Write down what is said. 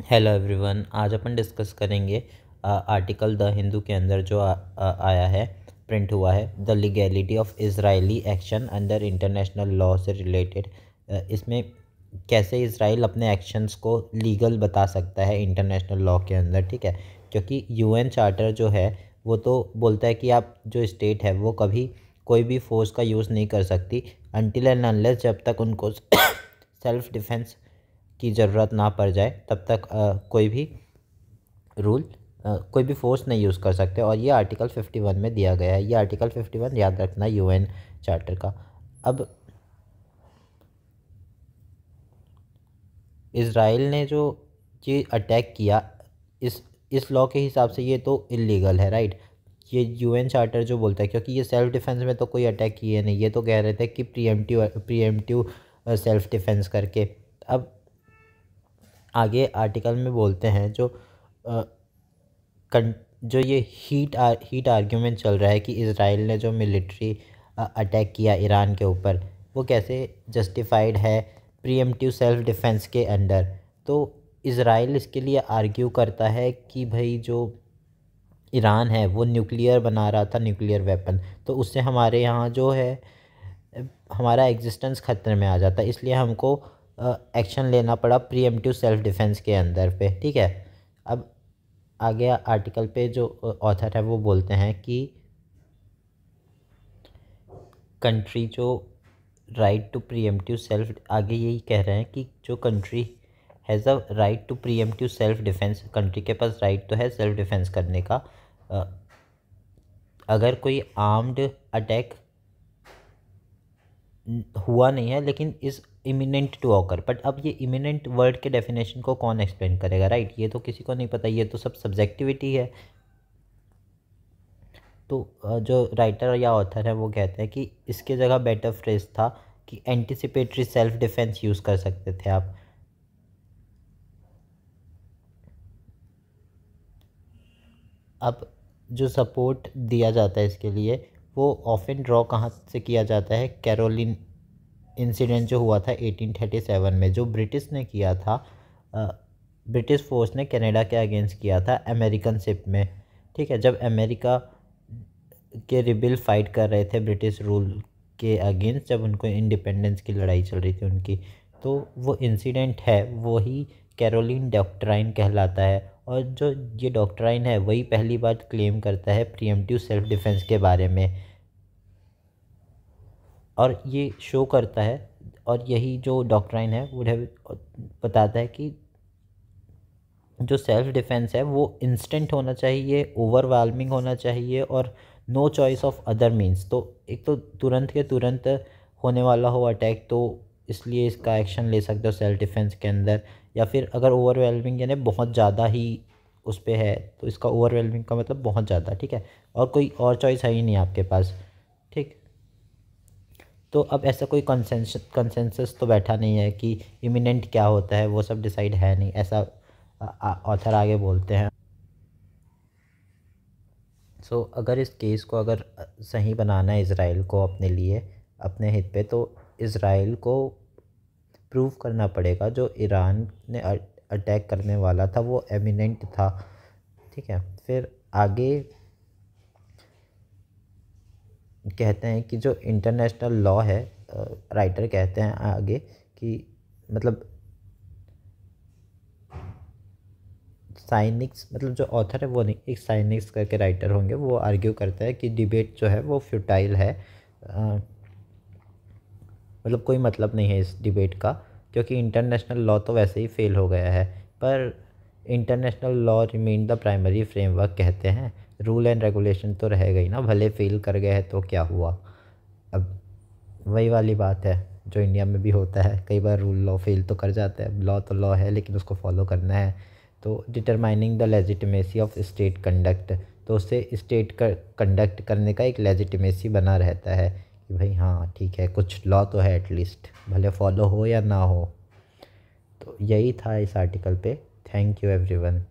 Hello everyone, आज अपन discuss करेंगे article the Hindu के अंदर जो आया है, प्रिंट हुआ है, the legality of Israeli action under international law से रिलेटेड। इसमें कैसे इसराइल अपने एक्शंस को लीगल बता सकता है इंटरनेशनल लॉ के अंदर, ठीक है। क्योंकि यूएन चार्टर जो है वो तो बोलता है कि आप जो स्टेट है वो कभी कोई भी फोर्स का यूज़ नहीं कर सकती अनटिल एंड अनलेस जब तक उनको सेल्फ डिफेंस की ज़रूरत ना पड़ जाए तब तक कोई भी रूल कोई भी फोर्स नहीं यूज़ कर सकते। और ये आर्टिकल 51 में दिया गया है। ये आर्टिकल 51 याद रखना यूएन चार्टर का। अब इसराइल ने जो ये अटैक किया इस लॉ के हिसाब से ये तो इलीगल है, राइट। ये यूएन चार्टर जो बोलता है, क्योंकि ये सेल्फ डिफेंस में तो कोई अटैक किए नहीं, ये तो कह रहे थे कि प्रीएम्प्टिव सेल्फ डिफेंस करके। अब आगे आर्टिकल में बोलते हैं जो ये हीट आर्ग्यूमेंट चल रहा है कि इसराइल ने जो मिलिट्री अटैक किया ईरान के ऊपर वो कैसे जस्टिफाइड है प्रीएम्प्टिव सेल्फ डिफेंस के अंडर। तो इसराइल इसके लिए आर्ग्यू करता है कि भाई जो ईरान है वो न्यूक्लियर बना रहा था, न्यूक्लियर वेपन, तो उससे हमारे यहाँ जो है हमारा एग्जिस्टेंस खतरे में आ जाता है, इसलिए हमको एक्शन लेना पड़ा प्रीएम्प्टिव सेल्फ डिफेंस के अंदर पे, ठीक है। अब आगे आर्टिकल पे जो ऑथर है वो बोलते हैं कि कंट्री जो राइट टू प्रीएम्प्टिव सेल्फ, आगे यही कह रहे हैं कि जो country has a right to preemptive self defence, country के पास राइट तो है सेल्फ डिफेंस करने का अगर कोई आर्म्ड अटैक हुआ नहीं है लेकिन is imminent to occur. But अब ये इमिनेंट वर्ड के डेफिनेशन को कौन एक्सप्लेन करेगा, राइट। ये तो किसी को नहीं पता, ये तो सब सब्जेक्टिविटी है। तो जो राइटर या ऑथर है वो कहते हैं कि इसके जगह बेटर फ्रेज था कि एंटिसिपेटरी सेल्फ डिफेंस यूज़ कर सकते थे आप। अब जो सपोर्ट दिया जाता है इसके लिए वो ऑफन ड्रॉ कहाँ से किया जाता है, कैरोलिन इंसिडेंट जो हुआ था 1837 में, जो ब्रिटिश ने किया था। ब्रिटिश फोर्स ने कनाडा के अगेंस्ट किया था अमेरिकन शिप में, ठीक है। जब अमेरिका के रिबिल फाइट कर रहे थे ब्रिटिश रूल के अगेंस्ट, जब उनको इंडिपेंडेंस की लड़ाई चल रही थी उनकी, तो वो इंसिडेंट है वही कैरोलिन डॉक्ट्राइन कहलाता है। और जो ये डॉक्ट्राइन है वही पहली बार क्लेम करता है प्रीएम्प्टिव सेल्फ डिफेंस के बारे में, और ये शो करता है। और यही जो डॉक्ट्राइन है वो बताता है कि जो सेल्फ डिफेंस है वो इंस्टेंट होना चाहिए, ओवरवेलमिंग होना चाहिए, और no choice of other means. तो एक तो तुरंत के तुरंत होने वाला हो अटैक, तो इसलिए इसका एक्शन ले सकते हो सेल्फ डिफेंस के अंदर। या फिर अगर ओवरवेलमिंग यानी बहुत ज़्यादा ही उस पर है, तो इसका ओवरवेलमिंग का मतलब बहुत ज़्यादा, ठीक है, और कोई और चॉइस है ही नहीं आपके पास, ठीक। तो अब ऐसा कोई कंसेंसस तो बैठा नहीं है कि इमिनेंट क्या होता है, वो सब डिसाइड है नहीं, ऐसा ऑथर आगे बोलते हैं। सो अगर इस केस को अगर सही बनाना है इसराइल को अपने लिए, अपने हित पे, तो इसराइल को प्रूव करना पड़ेगा जो ईरान ने अटैक करने वाला था वो एमिनेंट था, ठीक है। फिर आगे कहते हैं कि जो इंटरनेशनल लॉ है, राइटर कहते हैं आगे कि मतलब साइनिक्स, मतलब जो ऑथर है वो नहीं, एक साइनिक्स करके राइटर होंगे, वो आर्ग्यू करता है कि डिबेट जो है वो फ्यूटाइल है, मतलब कोई मतलब नहीं है इस डिबेट का, क्योंकि इंटरनेशनल लॉ तो वैसे ही फेल हो गया है। पर international law remain the primary framework, कहते हैं रूल एंड रेगुलेशन तो रहेगा ही ना, भले फेल कर गए हैं तो क्या हुआ। अब वही वाली बात है जो इंडिया में भी होता है, कई बार रूल लॉ फेल तो कर जाता है, लॉ तो लॉ है लेकिन उसको फॉलो करना है। तो determining the legitimacy of state conduct, तो उससे स्टेट का कंडक्ट करने का एक लेजिटिमेसी बना रहता है कि भाई हाँ ठीक है, कुछ लॉ तो है एटलीस्ट, भले फॉलो हो या ना हो। तो यही था इस आर्टिकल पे। Thank you everyone.